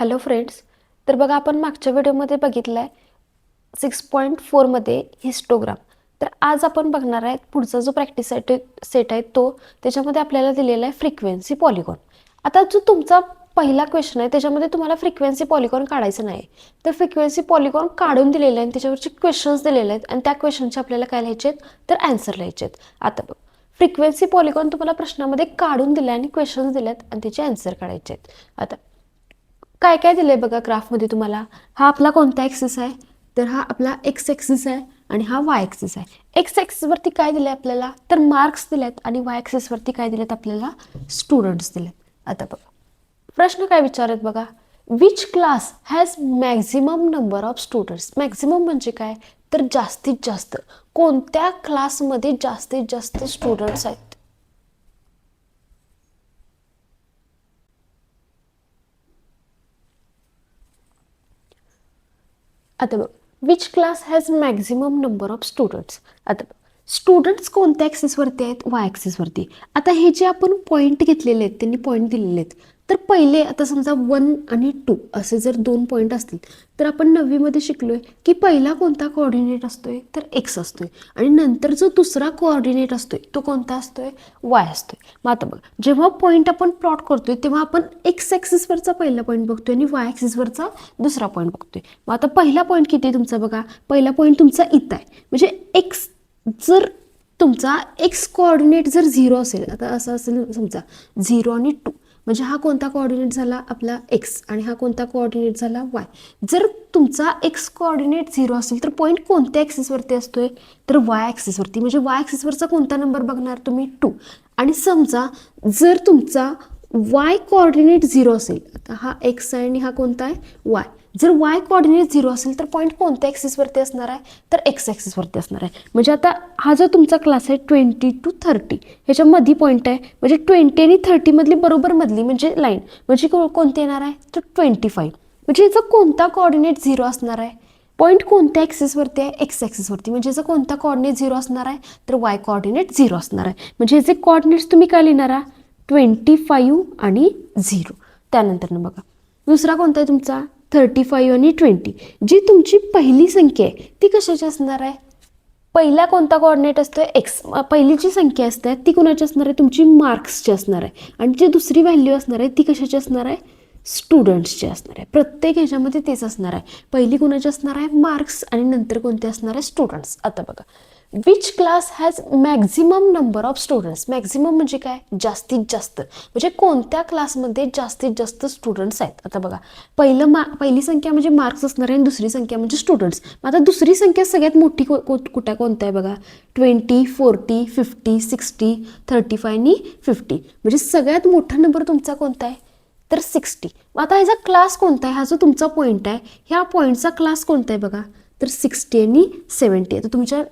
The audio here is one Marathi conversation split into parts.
Hello friends. तर बघा, आपण मागच्या व्हिडिओमध्ये बघितलं आहे 6.4मध्ये हिस्टोग्राम. तर आज आपण बघणार आहे पुढचा जो प्रॅक्टिस सेट आहे तो, त्याच्यामध्ये आपल्याला दिलेला आहे फ्रिक्वेन्सी पॉलिगॉन. आता जो तुमचा पहिला क्वेश्चन आहे त्याच्यामध्ये तुम्हाला फ्रिक्वेन्सी पॉलिगॉन काढायचं नाही, तर फ्रिक्वेन्सी पॉलिगॉन काढून दिलेले आहे आणि त्याच्यावरचे क्वेश्चन्स दिलेले आहेत आणि त्या क्वेश्चनचे आपल्याला काय लिहायचे आहेत तर आन्सर लिहायचे आहेत. आता बघ, फ्रिक्वेन्सी पॉलिगॉन तुम्हाला प्रश्नामध्ये काढून दिले आणि क्वेश्चन्स दिले आहेत आणि त्याचे आन्सर काढायचे आहेत. आता काय काय दिलंय बघा ग्राफमध्ये तुम्हाला. हा आपला कोणता ॲक्सिस आहे तर हा आपला एक्स ॲक्सिस आहे आणि हा वाय ॲक्सिस आहे. एक्स ॲक्सिसवरती काय दिलंय आपल्याला तर मार्क्स दिलेत आणि वाय ॲक्सिसवरती काय दिलेत आपल्याला स्टुडंट्स दिलेत. आता बघा प्रश्न काय विचारत बघा, which class has maximum number of students. Maximum म्हणजे काय तर जास्तीत जास्त. कोणत्या क्लासमध्ये जास्तीत जास्त स्टुडंट्स आहेत. आता बघ, which class has maximum number of students. आता बघ, स्टुडंट्स कोणत्या ॲक्सिसवरती आहेत वाय ॲक्सिसवरती. आता हे जे आपण पॉईंट घेतलेले आहेत त्यांनी पॉईंट दिलेले आहेत, तर पहिले आता समजा 1 आणि 2 असे जर 2 पॉईंट असतील तर आपण 9वीमध्ये शिकलोय की पहिला कोणता कोऑर्डिनेट असतोय तर एक्स असतोय आणि नंतर जो दुसरा कोऑर्डिनेट असतोय तो कोणता असतोय वाय असतोय. मग आता बघ, जेव्हा पॉईंट आपण प्लॉट करतोय तेव्हा आपण एक्स ॲक्सिसवरचा पहिला पॉईंट बघतोय आणि वाय ॲक्सिसवरचा दुसरा पॉईंट बघतोय. मग आता पहिला पॉईंट किती आहे तुमचा बघा, पहिला पॉईंट तुमचा इथं आहे. म्हणजे एक्स जर तुमचा एक्स कोऑर्डिनेट जर 0 असेल, आता असं असेल समजा 0 आणि 2, म्हणजे हा कोणता कोऑर्डिनेट झाला आपला एक्स आणि हा कोणता कोऑर्डिनेट झाला वाय. जर तुमचा एक्स कोऑर्डिनेट 0 असेल तर पॉईंट कोणत्या ॲक्सिसवरती असतोय तर वाय ॲक्सिसवरती. म्हणजे वाय ॲक्सिसवरचा कोणता नंबर बघणार तुम्ही 2. आणि समजा जर तुमचा वाय कोऑर्डिनेट 0 असेल, आता हा एक्स आहे आणि हा कोणता आहे वाय. जर वाय कोऑर्डिनेट 0 असेल तर पॉईंट कोणत्या ॲक्सिसवरती असणार आहे तर एक्स ॲक्सिसवरती असणार आहे. म्हणजे आता हा जो तुमचा क्लास आहे 20 to 30 ह्याच्यामध्ये पॉईंट आहे, म्हणजे 20 आणि 30 मधली बरोबर मधली म्हणजे लाईन म्हणजे कोणती येणार आहे तर 25. म्हणजे याचा कोणता कोऑर्डिनेट 0 असणार आहे, पॉईंट कोणत्या ॲक्सिसवरती आहे एक्स ॲक्सिसवरती. म्हणजे याचा कोणता कोऑर्डिनेट 0 असणार आहे तर वाय कोऑर्डिनेट 0 असणार आहे. म्हणजे याचे कोऑर्डिनेट्स तुम्ही काय लिहिणार आहात 25 आणि 0. त्यानंतर बघा दुसरा कोणता आहे तुमचा 35 आणि 20. जी तुमची पहिली संख्या आहे ती कशाची असणार आहे, पहिला कोणता कोऑर्डिनेट असतोय एक्स. पहिली जी संख्या असते ती कुणाची असणार आहे तुमची मार्क्सची असणार आहे आणि जी दुसरी व्हॅल्यू असणार आहे ती कशाची असणार आहे स्टुडंट्सचे असणार आहे. प्रत्येक ह्याच्यामध्ये तेच असणार आहे, पहिली कुणाची असणार आहे मार्क्स आणि नंतर कोणते असणार आहे स्टुडंट्स. आता बघा, which class has maximum number of students. Maximum म्हणजे काय जास्तीत जास्त, म्हणजे कोणत्या क्लासमध्ये जास्तीत जास्त स्टुडंट्स आहेत. आता बघा, पहिली संख्या म्हणजे मार्क्स असणार आहे आणि दुसरी संख्या म्हणजे स्टुडंट्स. आता दुसरी संख्या सगळ्यात मोठी कोणता आहे बघा 20, 40, 50, 60, 35 आणि 50. म्हणजे सगळ्यात मोठा नंबर तुमचा कोणता आहे तर 60. आता ह्याचा क्लास कोणता आहे, हा जो तुमचा पॉईंट आहे ह्या पॉईंटचा क्लास कोणता आहे बघा तर 60 आणि 70. आता तुमच्या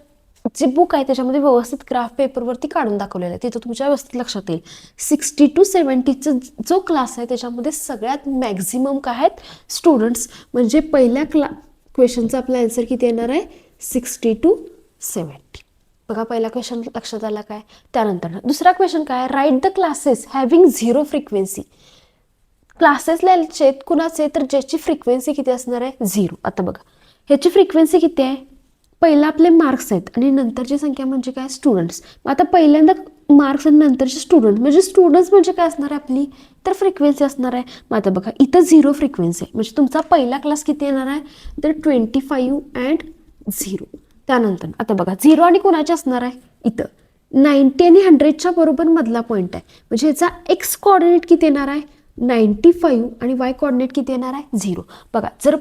जे बुक आहे त्याच्यामध्ये व्यवस्थित ग्राफ पेपरवरती काढून दाखवलेलं आहे, तिथं तुमच्या व्यवस्थित लक्षात येईल. 60 to 70चा जो क्लास आहे त्याच्यामध्ये सगळ्यात मॅक्झिमम काय आहेत स्टुडंट्स. म्हणजे पहिल्या क्वेश्चनचा आपला आन्सर किती येणार आहे 60 to 70. बघा पहिला क्वेश्चन लक्षात आला काय. त्यानंतर दुसरा क्वेश्चन काय, write the classes having 0 frequency. Classes लिहायचे कुणाचे तर ज्याची फ्रिक्वेन्सी किती असणार आहे 0. आता बघा ह्याची फ्रिक्वेन्सी किती आहे, पहिला आपले मार्क्स आहेत आणि नंतरची संख्या म्हणजे काय स्टुडंट्स. आता पहिल्यांदा मार्क्स आणि नंतरचे स्टुडंट म्हणजे स्टुडंट्स म्हणजे काय असणार आहे आपली तर फ्रिक्वेन्सी असणार आहे. मग आता बघा इथं 0 फ्रिक्वेन्सी आहे, म्हणजे तुमचा पहिला क्लास किती येणार आहे तर 25 अँड 0. त्यानंतर आता बघा 0 आणि कोणाचे असणार आहे इथं 90 आणि 100च्या बरोबर मधला पॉईंट आहे. म्हणजे याचा एक्स कोऑर्डिनेट किती येणार आहे 95 आणि वाय कोऑर्डिनेट किती येणार आहे 0. बघा जर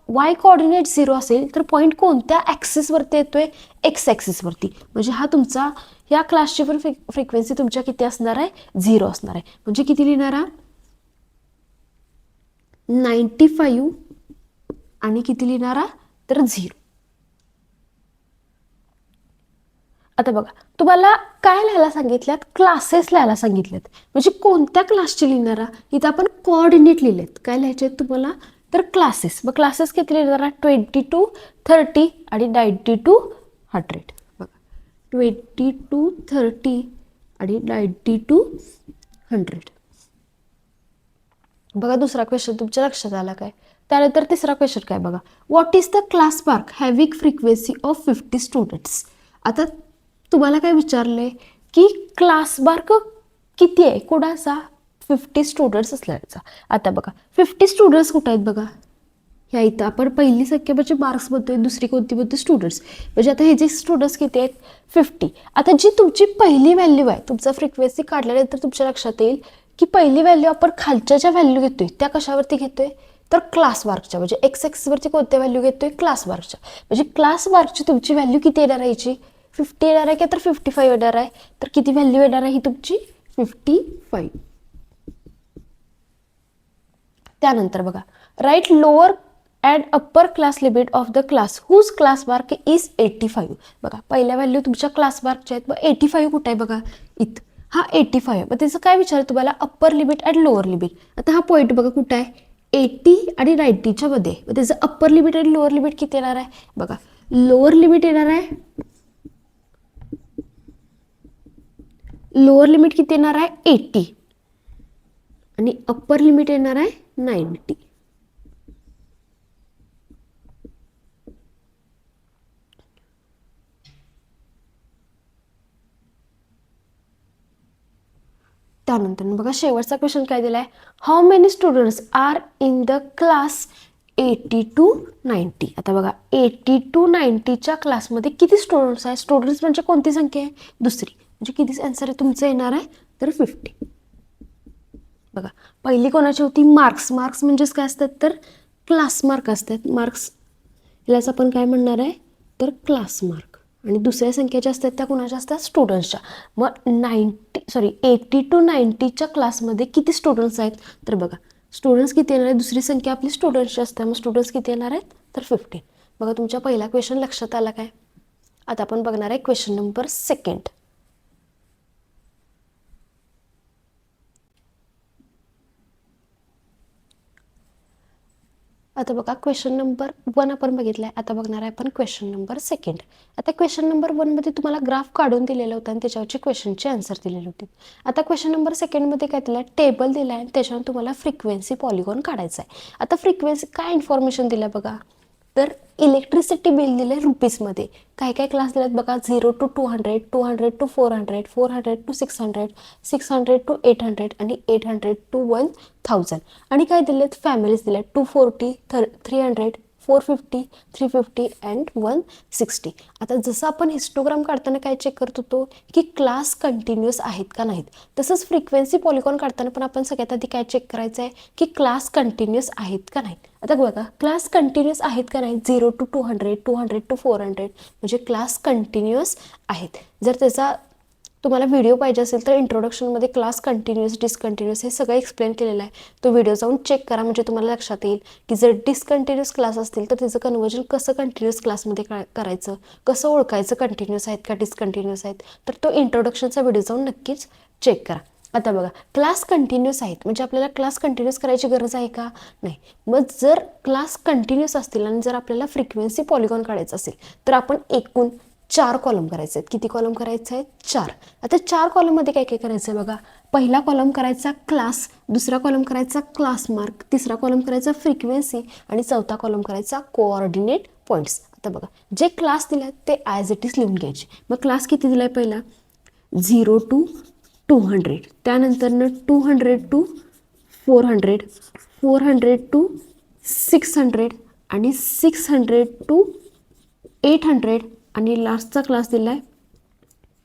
वाय कोऑर्डिनेट 0 असेल तर पॉईंट कोणत्या ॲक्सिसवरती येतोय एक्स ॲक्सिसवरती. म्हणजे हा तुमचा या क्लासची पण फ्रिक्वेन्सी तुमच्या किती असणार आहे 0 असणार आहे. म्हणजे किती लिहिणार 95 आणि किती लिहिणारा तर 0. आता बघा तुम्हाला काय लिहायला सांगितल्यात क्लासेस लिहायला सांगितलेत, म्हणजे कोणत्या क्लासचे लिहिणारा इथं आपण कोऑर्डिनेट लिहिलेत. काय लिहायचे आहेत तुम्हाला तर क्लासेस. मग क्लासेस किती लिहिणारा 20 to 30 आणि 90 to 100. बघा 20 to 30 आणि 90 to 100. बघा दुसरा क्वेश्चन तुमच्या लक्षात आला काय? त्यानंतर तिसरा क्वेश्चन काय बघा, what is the class mark having frequency of 50 students. आता तुम्हाला काय विचारले की क्लास मार्क किती आहे कोणाचा? 50 स्टुडंट्स असल्याचा. आता बघा 50 स्टुडंट्स कुठे आहेत बघा, ह्या इथं आपण पहिली संख्या म्हणजे मार्क्स म्हणतोय, दुसरी कोणती म्हणतो स्टुडंट्स. म्हणजे आता हे जे स्टुडंट्स किती आहेत? 50. आता जी तुमची पहिली व्हॅल्यू आहे, तुमचा फ्रिक्वेन्सी काढल्यानंतर तुमच्या लक्षात येईल की पहिली व्हॅल्यू आपण खालच्या ज्या व्हॅल्यू घेतोय त्या कशावरती घेतोय? तर क्लास मार्कच्या, म्हणजे एक्स एक्सवरती कोणत्या व्हॅल्यू घेतोय? क्लास मार्कच्या. म्हणजे क्लास मार्कची तुमची व्हॅल्यू किती येणार आहे? 50 येणार आहे का तर 55 येणार आहे? तर किती व्हॅल्यू येणार आहे ही तुमची? 55. त्यानंतर बघा, right lower and upper class limit of the class whose class mark is 85. बघा पहिल्या व्हॅल्यू तुमच्या क्लास मार्कच्या आहेत, मग 85 कुठे आहे बघा इथं, हा 85 आहे. मग त्याचं काय विचार तुम्हाला? Upper limit and lower limit. आता हा पॉईंट बघा कुठं आहे? 80 आणि 90च्या मध्ये. मग त्याचं अप्पर लिमिट आणि लोअर लिमिट किती येणार आहे बघा? लोअर लिमिट येणार आहे, लोअर लिमिट किती येणार आहे? 80 आणि अप्पर लिमिट येणार आहे 90. त्यानंतर बघा शेवटचा क्वेश्चन काय दिलाय, how many students are in the class 80 to 90. आता बघा 80 to 90च्या क्लासमध्ये किती स्टुडंट्स आहे? स्टुडंट्स म्हणजे कोणती संख्या आहे? दुसरी. म्हणजे किती आन्सर आहे तुमचं येणार आहे? तर 50. बघा पहिली कोणाची होती? मार्क्स. मार्क्स म्हणजेच काय असतात? तर क्लास मार्क असतात. मार्क्स यालाच आपण काय म्हणणार आहे? तर क्लास मार्क. आणि दुसऱ्या संख्या ज्या असतात त्या कुणाच्या असतात? स्टुडंट्सच्या. मग 80 to 90च्या क्लासमध्ये किती स्टुडंट्स आहेत? तर बघा स्टुडंट्स किती येणार आहेत? दुसरी संख्या आपली स्टुडंट्सची असतात. मग स्टुडंट्स किती येणार आहेत? तर 15. बघा तुमच्या पहिला क्वेश्चन लक्षात आला काय? आता आपण बघणार आहे क्वेश्चन नंबर 2. आता बघा क्वेश्चन नंबर 1 आपण बघितलाय. आता बघणार आहे आपण क्वेश्चन नंबर 2. आता क्वेश्चन नंबर 1 मध्ये तुम्हाला ग्राफ काढून दिलेला होता आणि त्याच्यावरची क्वेश्चनची आन्सर दिलेली होती. आता क्वेश्चन नंबर 2 मध्ये काय दिलं? टेबल दिला आहे, त्याच्यावर तुम्हाला फ्रिक्वेन्सी पॉलिगॉन काढायचा आहे. आता फ्रिक्वेन्सी काय इन्फॉर्मेशन दिलं बघा, तर इलेक्ट्रिसिटी बिल दिलं आहे रुपीजमध्ये. काय काय क्लास दिलेत बघा, 0 to 200, 200 to 400, 400 to 600, 600 to 800 आणि 800 to 1000. आणि काय दिलेत? फॅमिलीज दिल्या 240, 300, 450, 350 अँड 160. आता जसं आपण हिस्टोग्राम काढताना काय चेक करत होतो की क्लास कंटिन्युअस आहेत का नाहीत, तसंच फ्रिक्वेन्सी पॉलिगॉन काढताना पण आपण सगळ्यात आधी काय चेक करायचं आहे की क्लास कंटिन्युअस आहेत का नाहीत. आता बघा क्लास कंटिन्युअस आहेत का नाही? 0 to 200, 200 to 400 म्हणजे क्लास कंटिन्युअस आहेत. जर त्याचा तुम्हाला व्हिडिओ पाहिजे असेल तर इंट्रोडक्शनमध्ये क्लास कंटिन्युअस डिसकंटिन्युअस हे सगळं एक्सप्लेन केलेलं आहे. तो व्हिडिओ जाऊन चेक करा, म्हणजे तुम्हाला लक्षात येईल की जर डिसकंटिन्युअस क्लास असतील तर त्याचं कन्वर्जन कसं कंटिन्युअस क्लासमध्ये करायचं, कसं ओळखायचं कंटिन्युअस आहेत का डिसकंटिन्युअस आहेत, तर तो इंट्रोडक्शनचा व्हिडिओ जाऊन नक्कीच चेक करा. आता बघा क्लास कंटिन्युअस आहेत म्हणजे आपल्याला क्लास कंटिन्युअस करायची गरज आहे का? नाही. मग जर क्लास कंटिन्युअस असतील आणि जर आपल्याला फ्रिक्वेन्सी पॉलिगॉन काढायचं असेल तर आपण एकूण 4 कॉलम करायचे आहेत. किती कॉलम करायचे आहेत? 4. आता 4 कॉलममध्ये काय काय करायचं आहे बघा, पहिला कॉलम करायचा क्लास, दुसरा कॉलम करायचा क्लास मार्क, तिसरा कॉलम करायचा फ्रिक्वेन्सी आणि चौथा कॉलम करायचा कोऑर्डिनेट पॉईंट्स. आता बघा जे क्लास दिले ते ॲज इट इज लिहून घ्यायचे. मग क्लास किती दिला आहे? पहिला 0 to 200, त्यानंतरनं 200 to 400, 400 to 600 आणि 600 to 800 आणि लास्टचा क्लास दिला आहे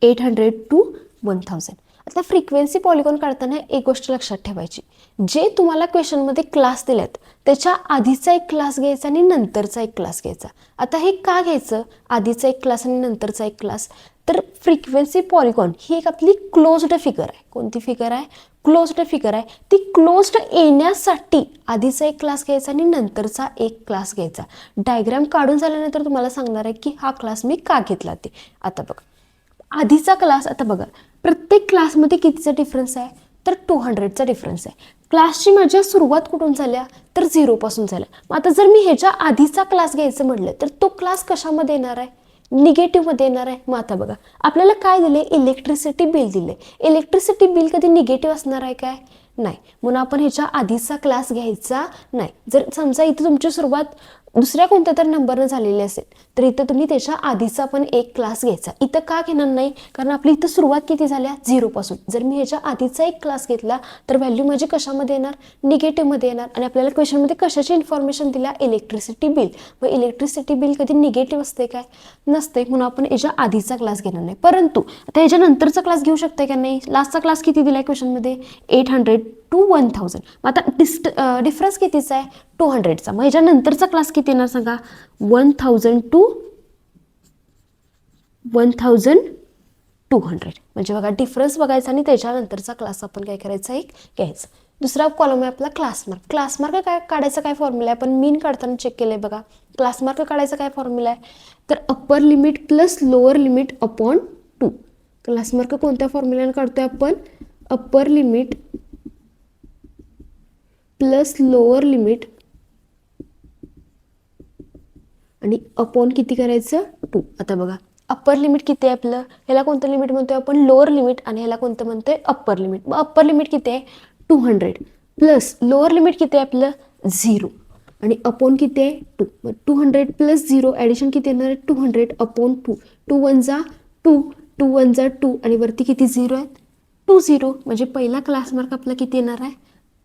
800 to 1000. आता फ्रिक्वेन्सी पॉलिगॉन काढताना एक गोष्ट लक्षात ठेवायची, जे तुम्हाला क्वेश्चनमध्ये क्लास दिलेत त्याच्या आधीचा एक क्लास घ्यायचा आणि नंतरचा एक क्लास घ्यायचा. आता हे का घ्यायचं आधीचा एक क्लास आणि नंतरचा एक क्लास? तर फ्रिक्वेन्सी पॉलिगॉन ही एक आपली क्लोज्ड फिगर आहे. कोणती फिगर आहे? क्लोज्ड फिगर आहे. ती क्लोज्ड येण्यासाठी आधीचा एक क्लास घ्यायचा आणि नंतरचा एक क्लास घ्यायचा. डायग्राम काढून झाल्यानंतर तुम्हाला सांगणार आहे की हा क्लास मी का घेतला ते. आता बघा आधीचा क्लास, आता बघा प्रत्येक क्लासमध्ये कितीचा डिफरन्स आहे? तर 200चा डिफरन्स आहे. क्लासची माझ्या सुरुवात कुठून झाल्या? तर 0 पासून झाल्या. मग आता जर मी ह्याच्या आधीचा क्लास घ्यायचं म्हटलं तर तो क्लास कशामध्ये येणार आहे? निगेटिव्हमध्ये येणार आहे. मग आता बघा आपल्याला काय दिले? इलेक्ट्रिसिटी बिल दिले. इलेक्ट्रिसिटी बिल कधी निगेटिव्ह असणार आहे काय? नाही. म्हणून आपण ह्याच्या आधीचा क्लास घ्यायचा नाही. जर समजा इथे तुमची सुरुवात दुसऱ्या कोणत्या तर नंबरनं झालेली असेल तर इथं तुम्ही त्याच्या आधीचा पण एक क्लास घ्यायचा. इथं का घेणार नाही, कारण आपली इथं सुरुवात किती झाल्या 0 पासून. जर मी ह्याच्या आधीचा एक क्लास घेतला तर व्हॅल्यू माझी कशामध्ये येणार, निगेटिव्हमध्ये येणार. आणि आपल्याला क्वेश्चनमध्ये कशाची इन्फॉर्मेशन दिल्या, इलेक्ट्रिसिटी बिल. मग इलेक्ट्रिसिटी बिल कधी निगेटिव्ह असते काय, नसते. म्हणून आपण याच्या आधीचा क्लास घेणार नाही. परंतु आता ह्याच्यानंतरचा क्लास घेऊ शकते का नाही. लास्टचा क्लास किती दिलाय क्वेश्चनमध्ये, 800 to 1000. मग आता डिफरन्स कितीचा आहे, 200चा. मग ह्याच्यानंतरचा क्लास किती येणार सांगा, 1000 to 1200. म्हणजे बघा डिफरन्स बघायचा आणि त्याच्यानंतरचा क्लास आपण काय करायचा, एक घ्यायचा. दुसरा कॉलम आहे आपला क्लास मार्क. क्लास मार्क काय काढायचा, काय फॉर्म्युला आहे, आपण मीन काढताना चेक केलंय बघा. क्लास मार्क काढायचा काय फॉर्म्युला आहे, तर upper limit plus lower limit upon 2. Class mark कोणत्या फॉर्म्युल्याने काढतोय आपण, upper limit plus lower limit आणि अपॉन किती करायचं, 2. आता बघा अप्पर लिमिट किती आहे आपलं, ह्याला कोणतं लिमिट म्हणतोय आपण, लोअर लिमिट. आणि ह्याला कोणतं म्हणतोय, अप्पर लिमिट. मग अप्पर लिमिट किती आहे, 200 प्लस लोअर लिमिट किती आहे आपलं, 0 आणि अपॉन किती आहे, 2. मग 200 प्लस 0 ॲडिशन किती येणार आहे, 200 अपॉन 2. 2 1 जा 2, 2 1 जा 2 आणि वरती किती 0 आहेत, 20. म्हणजे पहिला क्लास मार्क आपला किती येणार आहे,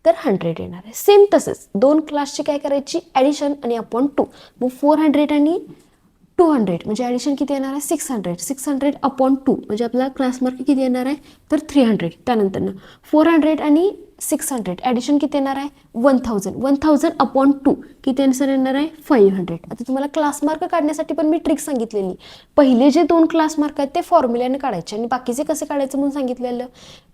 तर 100 येणार आहे. सेम तसंच दोन क्लासची काय करायची, ॲडिशन आणि अपॉन 2. मग 400 आणि 200 म्हणजे ॲडिशन किती येणार आहे, 600. 600 अपॉन 2 म्हणजे आपला क्लास मार्क किती येणार आहे, तर 300. त्यानंतर 400 आणि 600 ॲडिशन किती येणार आहे, 1000. 1000 अपॉन 2 किती आन्सर येणार आहे, 500. आता तुम्हाला क्लास मार्क काढण्यासाठी पण मी ट्रिक सांगितलेली. पहिले जे 2 क्लास मार्क आहेत ते फॉर्म्युल्याने काढायचे आणि बाकीचे कसे काढायचं म्हणून सांगितलेलं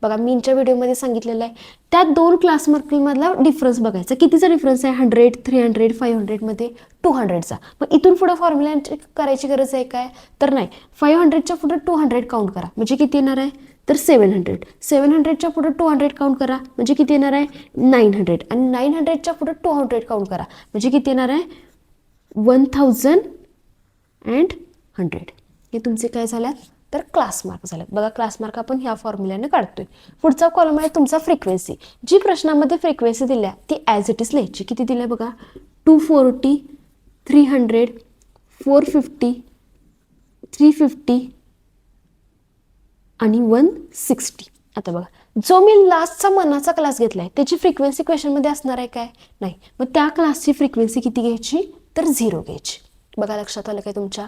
बघा, मीनच्या व्हिडिओमध्ये सांगितलेलं आहे. त्या 2 क्लास मार्कमधला डिफरन्स बघायचा. कितीचा डिफरन्स आहे, 100, 300, 500मध्ये 200चा. मग इथून पुढे फॉर्म्युला करायची गरज आहे काय, तर नाही. 500च्या पुढे 200 काउंट करा म्हणजे किती येणार आहे, तर 700. 700च्या पुढे 200 काउंट करा म्हणजे किती येणार आहे, 900. आणि 900च्या पुढे 200 काउंट करा म्हणजे किती येणार आहे, 1000 and 100. हे तुमचे काय झाल्यात, तर क्लास मार्क झाल्यात. बघा क्लास मार्क आपण ह्या फॉर्म्युल्याने काढतोय. पुढचा कॉलम आहे तुमचा फ्रिक्वेन्सी. जी प्रश्नामध्ये फ्रिक्वेन्सी दिल्या ती ॲज इट इज लिहायची. किती दिल्या बघा, 240, 300, 450, 350 आणि 160. आता बघा जो मी लास्टचा मनाचा क्लास घेतलाय त्याची फ्रिक्वेन्सी क्वेश्चनमध्ये असणार आहे काय, नाही. मग त्या क्लासची फ्रिक्वेन्सी किती घ्यायची, तर 0 घ्यायची. बघा लक्षात आलं काय तुमच्या,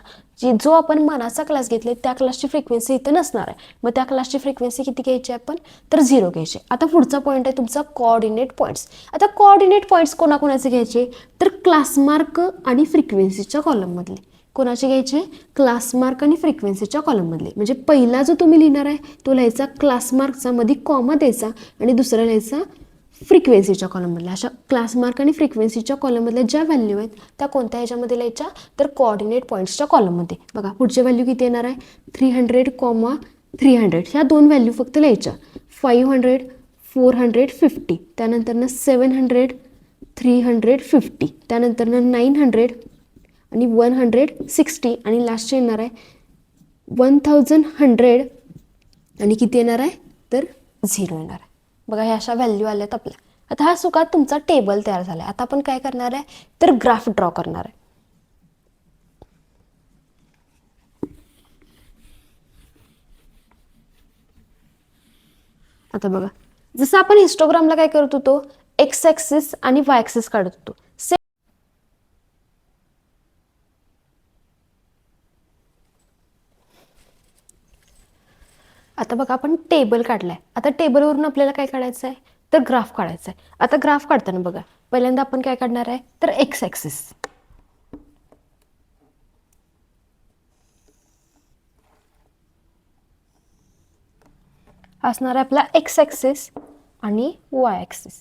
जो आपण मनाचा क्लास घेतले त्या क्लासची फ्रिक्वेन्सी इथं नसणार आहे. मग त्या क्लासची फ्रिक्वेन्सी किती घ्यायची आपण, तर 0 घ्यायची. आता पुढचा पॉईंट आहे तुमचा कोऑर्डिनेट पॉईंट्स. आता कोऑर्डिनेट पॉईंट्स कोणाकोणाचे घ्यायचे, तर क्लास मार्क आणि फ्रिक्वेन्सीच्या कॉलममधले. कोणाचे घ्यायचे, क्लास मार्क आणि फ्रिक्वेन्सीच्या कॉलममधले. म्हणजे पहिला जो तुम्ही लिहिणार आहे तो लिहायचा क्लास मार्कचा, मध्ये कॉमा द्यायचा आणि दुसरा लिहायचा फ्रिक्वेन्सीच्या कॉलममधल्या. अशा क्लास मार्क आणि फ्रिक्वेन्सीच्या कॉलममधल्या ज्या व्हॅल्यू आहेत त्या कोणत्या ह्याच्यामध्ये लिहायच्या, तर कोऑर्डिनेट पॉईंट्सच्या कॉलममध्ये. बघा पुढचे व्हॅल्यू किती येणार आहे, 300, 300 ह्या 2 व्हॅल्यू फक्त लिहायच्या. 500, 450 त्यानंतरनं 700, 350 त्यानंतरनं 900 आणि 160 आणि लास्टचे येणार आहे 1100 आणि किती येणार आहे, तर 0 येणार आहे. बघा ह्या अशा व्हॅल्यू आल्यात आपल्या. आता हा सुखात तुमचा टेबल तयार झाला आहे. आता आपण काय करणार आहे, तर ग्राफ ड्रॉ करणार आहे. आता बघा जसं आपण हिस्टोग्रामला काय करत होतो, एक्स ॲक्सिस आणि वाय ॲक्सिस काढत होतो. आता बघा आपण टेबल काढलाय. आता टेबलवरून आपल्याला काय काढायचं आहे, तर ग्राफ काढायचा आहे. आता ग्राफ काढताना बघा पहिल्यांदा आपण काय काढणार आहे, तर एक्स ॲक्सिस. असणार आहे आपला एक्स ॲक्सिस आणि वाय ॲक्सिस.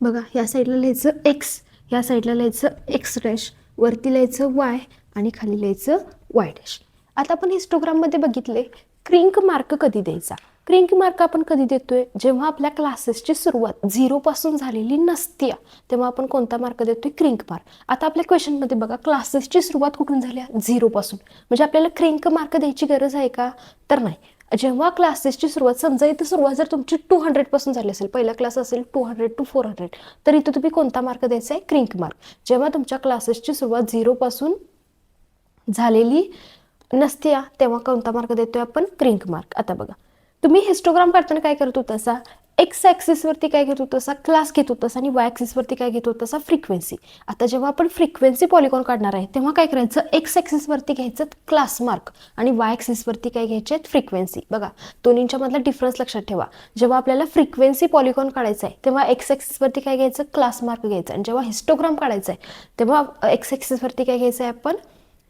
बघा या साईडला लिहायचं एक्स, या साईडला लिहायचं एक्स डॅश, वरती लिहायचं वाय आणि खाली लिहायचं वाय डॅश. आता आपण हिस्टोग्राममध्ये बघितले क्रिंक मार्क कधी द्यायचा, क्रिंक मार्क आपण कधी देतोय, जेव्हा आपल्या क्लासेसची सुरुवात 0 पासून झालेली नसते तेव्हा आपण कोणता मार्क देतोय, क्रिंक मार्क. आता आपल्या क्वेश्चनमध्ये बघा क्लासेसची सुरुवात कुठून झाली, 0 पासून, म्हणजे आपल्याला क्रिंक मार्क द्यायची गरज आहे का, तर नाही. जेव्हा क्लासेसची सुरुवात, समजा इथं सुरुवात जर तुमची 200 पासून झाली असेल, पहिला क्लास असेल 200 to 400, तर इथं तुम्ही कोणता मार्क द्यायचा आहे, क्रिंक मार्क. जेव्हा तुमच्या क्लासेसची सुरुवात 0 पासून झालेली नसते तेव्हा कोणता मार्क देतोय आपण, क्रिंक मार्क. आता बघा तुम्ही हिस्टोग्राम काढताना काय करत होता, एक्स ॲक्सिसवरती काय घेत होता, क्लास घेत होता, आणि वाय ॲक्सिसवरती काय घेत होता, फ्रिक्वेन्सी. आता जेव्हा आपण फ्रिक्वेन्सी पॉलिगॉन काढणार आहे तेव्हा काय करायचं, एक्स ॲक्सिसवरती घ्यायचं क्लास मार्क आणि वाय ॲक्सिसवरती काय घ्यायचे आहेत, फ्रिक्वेन्सी. बघा दोन्हींच्या मधला डिफरन्स लक्षात ठेवा. जेव्हा आपल्याला फ्रिक्वेन्सी पॉलिगॉन काढायचं आहे तेव्हा एक्स ॲक्सिसवरती काय घ्यायचं, क्लास मार्क घ्यायचं, आणि जेव्हा हिस्टोग्राम काढायचं आहे तेव्हा एक्स ॲक्सिसवरती काय घ्यायचं आहे आपण,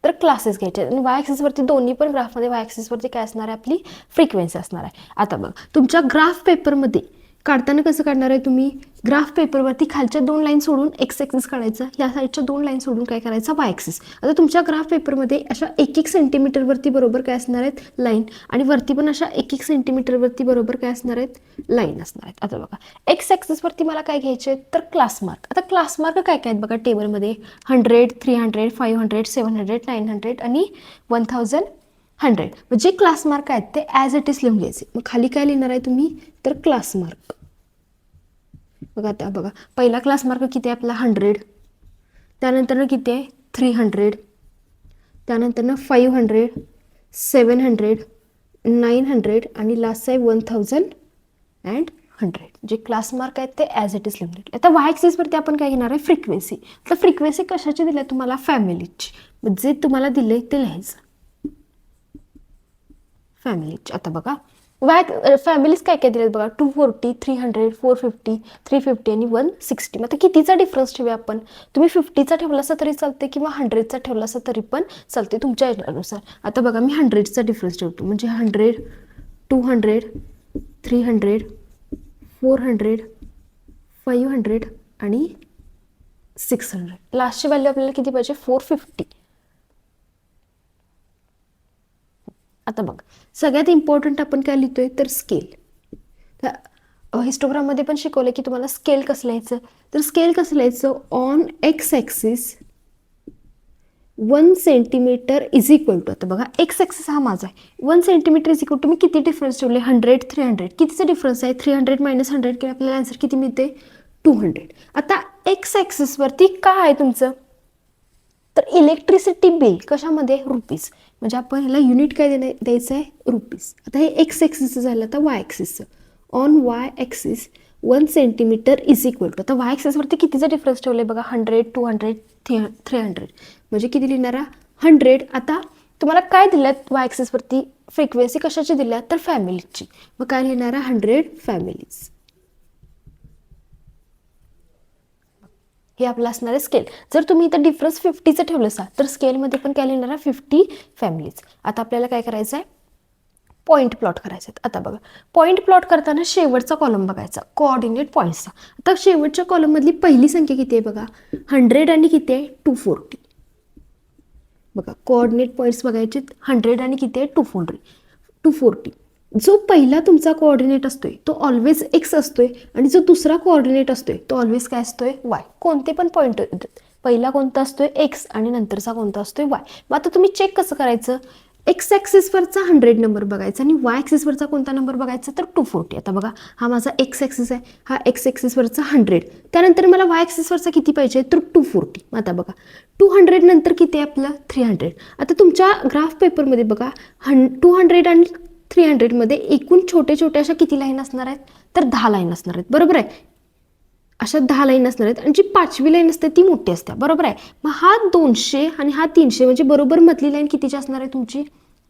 तर क्लासेस घ्यायचे. आणि वाय ॲक्सिसवरती दोन्ही पण ग्राफमध्ये वाय ॲक्सिसवरती काय असणार आहे, आपली फ्रिक्वेन्सी असणार आहे. आता बघ तुमच्या ग्राफ पेपरमध्ये काढताना कसं काढणार आहे तुम्ही, ग्राफ पेपरवरती खालच्या 2 लाईन सोडून एक्स ॲक्सिस काढायचा, या साईडच्या 2 लाईन सोडून काय करायचा, वाय ॲक्सिस. आता तुमच्या ग्राफ पेपरमध्ये अशा 1-1 सेंटीमीटरवरती बरोबर काय असणार आहेत, लाईन, आणि वरती पण अशा 1-1 सेंटीमीटरवरती बरोबर काय असणार आहेत, लाईन असणार आहेत. आता बघा एक्स ॲक्सिसवरती मला काय घ्यायचे, तर क्लास मार्क. आता क्लास मार्क काय काय आहेत बघा टेबलमध्ये, 100, 300, 500, 700, 900 आणि 1100. म्हणजे क्लास मार्क आहेत ते ॲज इट इज लिहून घ्यायचे. मग खाली काय लिहिणार आहे तुम्ही, तर क्लास मार्क. बघा आता बघा पहिला क्लास मार्क किती आहे आपला, 100, त्यानंतर किती आहे, 300, त्यानंतर 500, 700, 900 आणि लास्ट आहे 1100. जे क्लास मार्क आहेत ते ॲज इट इज लिहून घेतले. आता वाय ॲक्सिसवरती आपण काय घेणार आहे, फ्रिक्वेन्सी. तर फ्रिक्वेन्सी कशाची दिली आहे तुम्हाला, फॅमिलीची. जे तुम्हाला दिले ते लिहायचं, फॅमिलीची. आता बघा वाय फॅमिलीज काय काय दिलेत बघा, 240, 300, 450, 350 आणि 160. आता कितीचा डिफरन्स ठेवूया आपण, तुम्ही 50चा ठेवला असं तरी चालते किंवा 100चा ठेवला असं तरी पण चालते तुमच्या यानुसार. आता बघा मी 100चा डिफरन्स ठेवतो, म्हणजे 100, 200, 300, 400, 500 आणि 600. लास्टची व्हॅल्यू आपल्याला किती पाहिजे, 450. आता बघ सगळ्यात इम्पॉर्टंट आपण काय लिहितोय, तर स्केल. हिस्टोग्राममध्ये पण शिकवलं की तुम्हाला स्केल कसं लिहायचं, तर स्केल कसं लिहायचं, on X axis 1 centimetre is equal to. आता बघा एक्स ॲक्सिस हा माझा आहे, 1 सेंटीमीटर इज इक्वल टू, मी किती डिफरन्स ठेवले, 100, 300. कितीचा डिफरन्स आहे, 300 - 100 केलं आपल्याला आन्सर किती मिळते, 200. आता एक्स ॲक्सिसवरती काय आहे तुमचं, तर इलेक्ट्रिसिटी बिल कशामध्ये, रुपीज. म्हणजे आपण ह्याला युनिट काय द्यायचं आहे, रुपीज. आता हे एक्स ॲक्सिसचं झालं, आता वाय ॲक्सिसचं. On Y axis 1 centimetre is equal to. आता वाय ॲक्सिसवरती कितीचा डिफरन्स ठेवले बघा, 100, 200, 300. म्हणजे किती लिहिणार, 100. आता तुम्हाला काय दिल्यात वाय ॲक्सिसवरती, फ्रिक्वेन्सी कशाची दिल्या, तर फॅमिलीची. मग काय लिहिणार, 100 फॅमिलीज. हे आपलं असणार आहे स्केल. जर तुम्ही इथं डिफरन्स 50चं ठेवलं असा तर स्केलमध्ये पण काय लिहिणार आहे, 50 फॅमिलीज. आता आपल्याला काय करायचं आहे, पॉईंट प्लॉट करायचे आहेत. आता बघा पॉईंट प्लॉट करताना शेवटचा कॉलम बघायचा, कोऑर्डिनेट पॉईंट्सचा. आता शेवटच्या कॉलममधली पहिली संख्या किती आहे बघा, 100 आणि किती आहे, 240. बघा कोऑर्डिनेट पॉईंट्स बघायचे, 100 आणि किती आहे, 240. जो पहिला तुमचा कोऑर्डिनेट असतोय तो ऑलवेज एक्स असतोय, आणि जो दुसरा कोऑर्डिनेट असतोय तो ऑलवेज काय असतोय, वाय. कोणते पण पॉईंट पहिला कोणता असतोय, एक्स, आणि नंतरचा कोणता असतोय, वाय. मग आता तुम्ही चेक कसं करायचं, एक्स ॲक्सिसवरचा 100 नंबर बघायचा आणि वाय ॲक्सिसवरचा कोणता नंबर बघायचा, तर 240. आता बघा हा माझा एक्स ॲक्सिस आहे, हा एक्स ॲक्सिसवरचा 100, त्यानंतर मला वाय ॲक्सिसवरचा किती पाहिजे, तर 240. आता बघा 200 नंतर किती आहे आपलं, 300. आता तुमच्या ग्राफ पेपरमध्ये बघा 200 आणि 300 मध्ये एकूण छोटे छोटे अशा किती लाईन असणार आहेत, तर 10 लाईन असणार आहेत, बरोबर आहे. अशा 10 लाईन असणार आहेत, आणि जी 5वी लाईन असते ती मोठी असते, बरोबर आहे. मग हा 200 आणि हा 300 म्हणजे बरोबर मधली लाईन कितीची असणार आहे तुमची,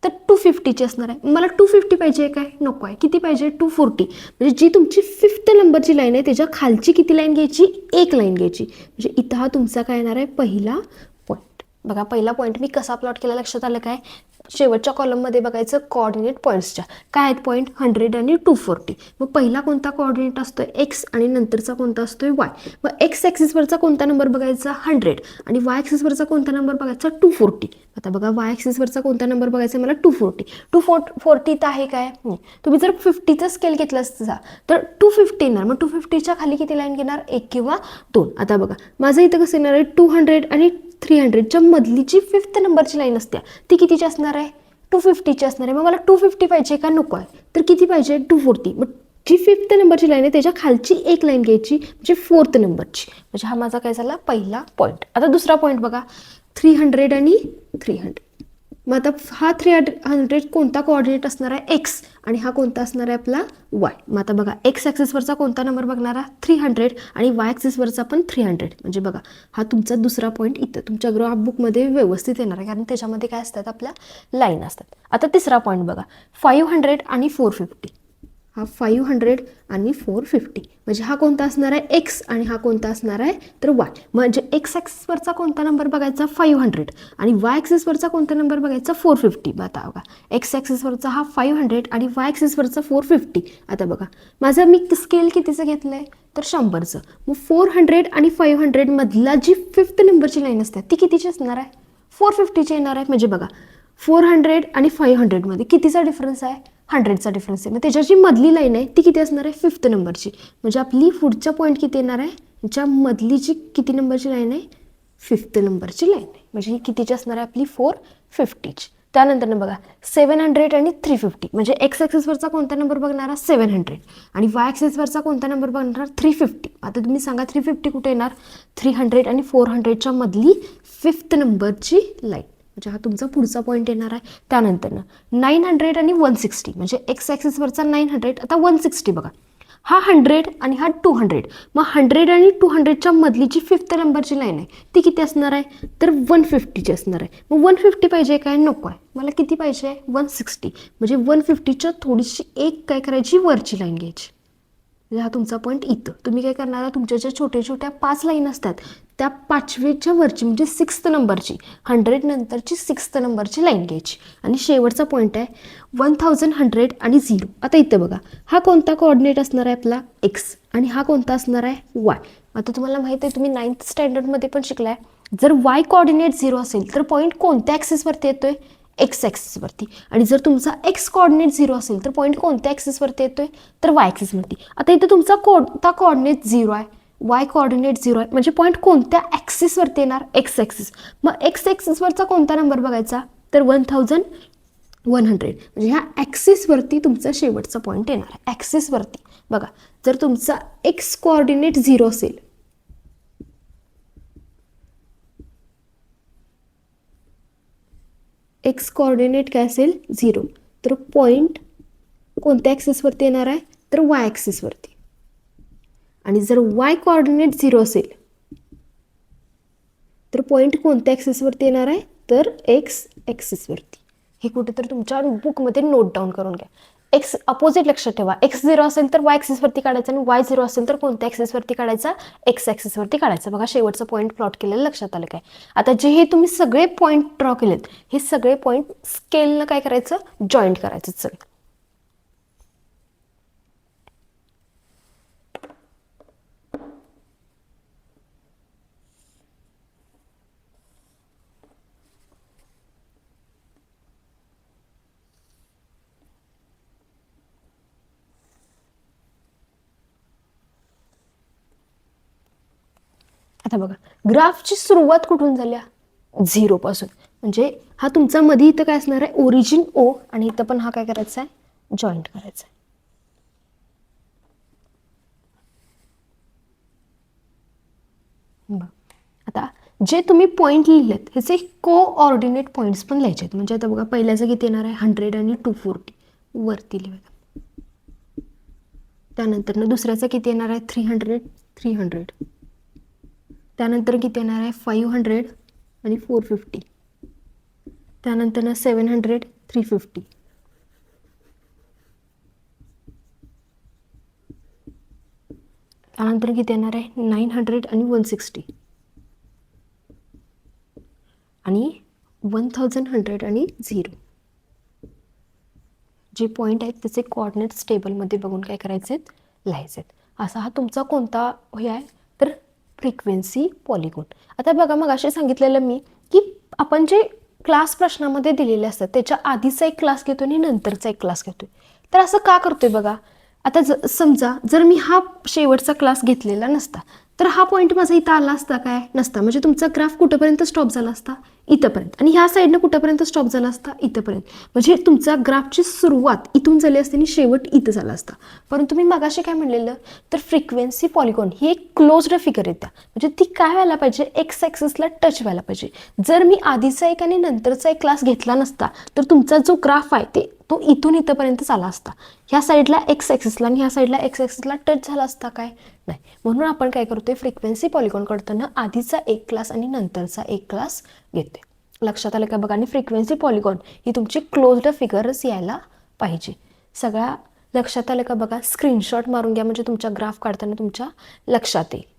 तर 250ची असणार आहे. मला 250 पाहिजे काय, नको आहे, किती पाहिजे, 240. म्हणजे जी तुमची 5th नंबरची लाईन आहे त्याच्या खालची किती लाईन घ्यायची, एक लाईन घ्यायची. म्हणजे इथं हा तुमचा काय येणार आहे, पहिला पॉईंट. बघा पहिला पॉईंट मी कसा प्लॉट केला लक्षात आलं काय? शेवटच्या कॉलममध्ये बघायचं कोऑर्डिनेट पॉईंट्सच्या काय आहेत पॉईंट 100 आणि 240. मग पहिला कोणता कोऑर्डिनेट असतोय एक्स आणि नंतरचा कोणता असतोय वाय. मग एक्स ॲक्सिसवरचा कोणता नंबर बघायचा 100 आणि वाय ॲक्सिसवरचा कोणता नंबर बघायचा 240. आता बघा वाय ॲक्सिसवरचा कोणता नंबर बघायचा मला 240. 240 आहे काय? तुम्ही जर 50चा स्केल घेतला असता तर 250 येणार. मग 250च्या खाली किती लाईन घेणार? 1 किंवा 2. आता बघा माझं इथं कसं येणार आहे 200 आणि 300च्या मधली जी 5th नंबरची लाईन असते ती कितीची असणार आहे? 250ची असणार आहे. मग मला 250 पाहिजे का नको आहे? तर किती पाहिजे? 240. मग जी 5th नंबरची लाईन आहे त्याच्या खालची एक लाईन घ्यायची म्हणजे 4th नंबरची. म्हणजे हा माझा काय झाला पहिला पॉईंट. आता दुसरा पॉईंट बघा 300 आणि 300. मग आता हा 300 कोणता कोऑर्डिनेट असणार आहे? एक्स आणि हा कोणता असणार आहे आपला वाय. मग आता बघा एक्स ॲक्सिसवरचा कोणता नंबर बघणारा 300 आणि वाय ॲक्सिसवरचा पण 300. म्हणजे बघा हा तुमचा दुसरा पॉईंट इथं तुमच्या ग्राफ बुकमध्ये व्यवस्थित येणार आहे कारण त्याच्यामध्ये काय असतात आपल्या लाईन असतात. आता तिसरा पॉईंट बघा 500 आणि 450. हा 500 आणि 450 म्हणजे हा कोणता असणार आहे? एक्स आणि हा कोणता असणार आहे तर वाय. म्हणजे एक्स ॲक्सिसवरचा कोणता नंबर बघायचा 500 आणि वाय ॲक्सिसवरचा कोणता नंबर बघायचा 450. आता बघा एक्स ॲक्सिसवरचा हा 500 आणि वाय ॲक्सिसवरचा 450. आता बघा माझं मी स्केल कितीचं घेतलं आहे तर 100चं. मग 400 आणि 500 मधला जी 5th नंबरची लाईन असते ती कितीची असणार आहे? 450ची येणार आहे. म्हणजे बघा 400 आणि 500 मध्ये कितीचा डिफरन्स आहे? 100चा डिफरन्स आहे. मग त्याच्या जी मधली लाईन आहे ती किती असणार आहे? 5th नंबरची. म्हणजे आपली पुढचा पॉईंट किती येणार आहे? ज्या मधली जी किती नंबरची लाईन आहे? 5th नंबरची लाईन आहे. म्हणजे ही कितीची असणार आहे आपली? 450ची. त्यानंतर बघा 700 आणि 350 म्हणजे एक्स ॲक्सिसवरचा कोणता नंबर बघणारा 700 आणि वाय ॲक्सिसवरचा कोणता नंबर बघणार 350. आता तुम्ही सांगा 350 कुठे येणार? 300 आणि 400च्या मधली 5th नंबरची लाईन. म्हणजे हा तुमचा पुढचा पॉईंट येणार आहे. त्यानंतर 900 आणि 160 म्हणजे एक्स ॲक्सिसवरचा 900 आता 160 बघा हा 100 आणि हा 200. मग 100 आणि 200च्या मधली जी 5th नंबरची लाईन आहे ती किती असणार आहे तर 150ची असणार आहे. मग 150 पाहिजे काय? नको आहे. मला किती पाहिजे? 160. म्हणजे 150च्या थोडीशी एक काय करायची वरची लाईन घ्यायची. म्हणजे हा तुमचा पॉईंट इथं. तुम्ही काय करणार? तुमच्या ज्या छोट्या छोट्या 5 लाईन असतात त्या 5वीच्या वरची म्हणजे 6th नंबरची 100 नंतरची 6th नंबरची लाईन घ्यायची. आणि शेवटचा पॉईंट आहे 1100 आणि 0. आता इथं बघा हा कोणता कोऑर्डिनेट असणार आहे आपला? एक्स आणि हा कोणता असणार आहे? वाय. आता तुम्हाला माहिती आहे तुम्ही 9th स्टँडर्डमध्ये पण शिकलाय जर वाय कोऑर्डिनेट 0 असेल तर पॉईंट कोणत्या ॲक्सिसवरती येतोय? एक्स ॲक्सिसवरती. आणि जर तुमचा एक्स कोऑर्डिनेट 0 असेल तर पॉईंट कोणत्या ॲक्सिसवरती येतोय तर वाय ॲक्सिसवरती. आता इथं तुमचा कोणता कोऑर्डिनेट 0 आहे? वाय कोऑर्डिनेट 0 आहे म्हणजे पॉईंट कोणत्या ॲक्सिसवरती येणार? X axis. मग एक्स ॲक्सिसवरचा कोणता नंबर बघायचा तर 1100. म्हणजे ह्या ॲक्सिसवरती तुमचा शेवटचा पॉईंट येणार आहे. ॲक्सिसवरती बघा जर तुमचा एक्स कोऑर्डिनेट 0 असेल एक्स कोऑर्डिनेट काय असेल 0 तर पॉईंट कोणत्या ॲक्सिसवरती येणार आहे तर वाय ॲक्सिसवरती. आणि जर वाय कोऑर्डिनेट 0 असेल तर पॉईंट कोणत्या ॲक्सिसवरती येणार आहे तर एक्स ॲक्सिसवरती. हे कुठे तर तुमच्या बुकमध्ये नोट डाऊन करून घ्या. एक्स अपोजिट लक्षात ठेवा. एक्स 0 असेल तर वाय ॲक्सिसवरती काढायचा आणि वाय 0 असेल तर कोणत्या ॲक्सिसवरती काढायचा? एक्स ॲक्सिसवरती काढायचा. बघा शेवटचं पॉईंट प्लॉट केलेलं लक्षात आलं काय? आता जे हे तुम्ही सगळे पॉईंट ड्रॉ केलेत हे सगळे पॉईंट स्केलनं काय करायचं? जॉईंट करायचं सगळं. आता बघा ग्राफची सुरुवात कुठून झाल्या? 0 पासून. म्हणजे हा तुमचा मध्ये इथं काय असणार आहे? ओरिजिन ओ आणि इथं पण हा काय करायचा आहे? जॉईंट करायचा आहे. आता जे तुम्ही पॉईंट लिहिलेत ह्याचे कोऑर्डिनेट पॉईंट्स पण लिहायचे आहेत. म्हणजे आता बघा पहिल्याचं किती येणार आहे? 100 आणि 240 वरती लिहा. त्यानंतर दुसऱ्याचं किती येणार आहे? 300. त्यानंतर किती येणार आहे? 500 आणि 450. त्यानंतर 700 350. त्यानंतर किती येणार आहे? 900 आणि 160. आणि 1100 आणि 0 जे पॉईंट आहेत त्याचे कोऑर्डिनेट्स टेबलमध्ये बघून काय करायचे आहेत, लिहायचे आहेत. असा हा तुमचा कोणता हे आहे तर फ्रिक्वेन्सी पॉलिगॉन. आता बघा मग असे सांगितलेलं मी की आपण जे क्लास प्रश्नामध्ये दिलेले असतात त्याच्या आधीचा एक क्लास घेतो आणि नंतरचा एक क्लास घेतोय. तर असं का करतोय बघा, आता समजा जर मी हा शेवटचा क्लास घेतलेला नसता तर हा पॉईंट माझा इथं आला असता काय, नसता. म्हणजे तुमचा ग्राफ कुठंपर्यंत स्टॉप झाला असता, इथंपर्यंत. आणि ह्या साईडनं कुठंपर्यंत स्टॉप झाला असता, इथंपर्यंत. म्हणजे तुमचा ग्राफची सुरुवात इथून झाली असते आणि शेवट इथं झाला असता. परंतु मी मगाशी काय म्हणलेलं तर फ्रिक्वेन्सी पॉलिगॉन ही एक क्लोज्ड फिगर येत्या, म्हणजे ती काय व्हायला पाहिजे, एक्स ॲक्सिसला टच व्हायला पाहिजे. जर मी आधीचा एक आणि नंतरचा एक क्लास घेतला नसता तर तुमचा जो ग्राफ आहे तो इथून इथंपर्यंत आला असता. ह्या साईडला एक्स ॲक्सिसला आणि ह्या साईडला एक्स ॲक्सिसला टच झाला असता काय, नाही. म्हणून आपण काय करतोय, फ्रिक्वेन्सी पॉलिगॉन करताना आधीचा एक क्लास आणि नंतरचा एक क्लास घेतोय. लक्षात आलं का बघा. आणि फ्रिक्वेन्सी पॉलिगॉन ही तुमची क्लोज्ड फिगरच यायला पाहिजे. सगळ्या लक्षात आलं का बघा. स्क्रीनशॉट मारून घ्या म्हणजे तुमच्या ग्राफ काढताना तुमच्या लक्षात येईल.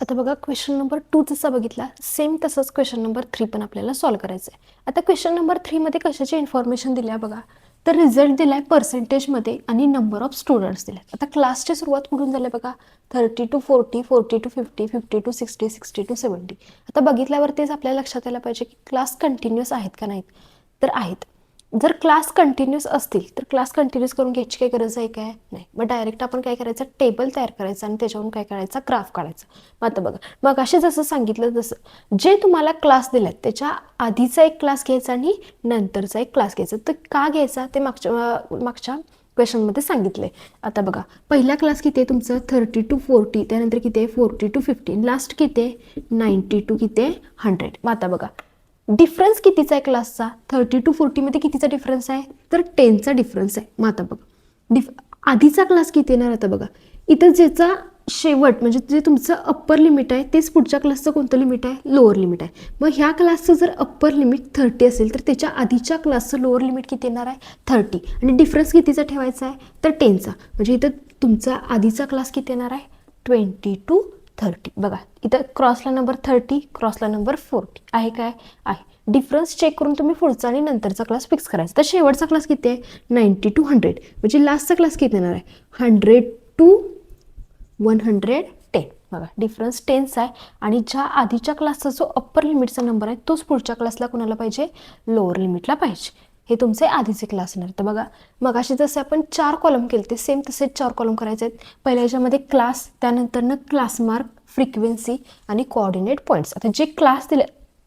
आता बघा क्वेश्चन नंबर 2 जसा बघितला सेम तसंच क्वेश्चन नंबर 3 पण आपल्याला सॉल्व्ह करायचं आहे. आता क्वेश्चन नंबर 3 मध्ये कशाची इन्फॉर्मेशन दिल्या बघा, तर रिझल्ट दिलाय पर्सेंटेजमध्ये आणि नंबर ऑफ स्टुडंट्स दिले. आता क्लासची सुरुवात कुठून झाली बघा, 30 to 40, 40 to 50, 50 to 60, 60 to 70. आता बघितल्यावरतीच आपल्याला लक्षात यायला पाहिजे की क्लास कंटिन्युअस आहेत का नाहीत, तर आहेत. जर क्लास कंटिन्युअस असतील तर क्लास कंटिन्युअस करून घ्यायची काही गरज आहे काय, नाही. मग डायरेक्ट आपण काय करायचं, टेबल तयार करायचं आणि त्याच्यावरून काय करायचा, ग्राफ काढायचा. मग आता बघा, मग असे जसं सांगितलं जसं जे तुम्हाला क्लास दिलात त्याच्या आधीचा एक क्लास घ्यायचा आणि नंतरचा एक क्लास घ्यायचा. तर का घ्यायचा ते मागच्या क्वेश्चनमध्ये सांगितलंय. आता बघा, पहिला क्लास किती आहे तुमचं, 30 to 40, त्यानंतर किती आहे 40 to 50, लास्ट किती आहे 90 to किती आहे 100. मग आता बघा डिफरन्स कितीचा आहे क्लासचा, 30 to 40 मध्ये कितीचा डिफरन्स आहे, तर 10चा डिफरन्स आहे. मग आता बघा आधीचा क्लास किती येणार, आता बघा इथं ज्याचा शेवट म्हणजे जे तुमचं अप्पर लिमिट आहे तेच पुढच्या क्लासचं कोणतं लिमिट आहे, लोअर लिमिट आहे. मग ह्या क्लासचं जर अप्पर लिमिट 30 असेल तर त्याच्या आधीच्या क्लासचं लोअर लिमिट किती येणार आहे, 30. आणि डिफरन्स कितीचा ठेवायचा आहे, तर 10चा. म्हणजे इथं तुमचा आधीचा क्लास किती येणार आहे, 20 to 30. बघा इथं क्रॉसला नंबर 30, क्रॉसला नंबर 40 आहे काय, आहे. डिफरन्स चेक करून तुम्ही पुढचा आणि नंतरचा क्लास फिक्स करायचा. तर शेवटचा क्लास किती आहे, 90 to 100. म्हणजे लास्टचा क्लास किती येणार आहे, 100 to 110. बघा डिफरन्स 10चा आहे आणि ज्या आधीच्या क्लासचा जो अप्पर लिमिटचा नंबर आहे तोच पुढच्या क्लासला कोणाला पाहिजे, लोअर लिमिटला पाहिजे. हे तुमचे आधीचे क्लास येणार. तर बघा मग असे जसे आपण 4 कॉलम केले ते सेम तसेच 4 कॉलम करायचे आहेत. पहिल्या ह्याच्यामध्ये क्लास, त्यानंतरनं क्लास मार्क, फ्रिक्वेन्सी आणि कोऑर्डिनेट पॉईंट्स. आता जे क्लास दिले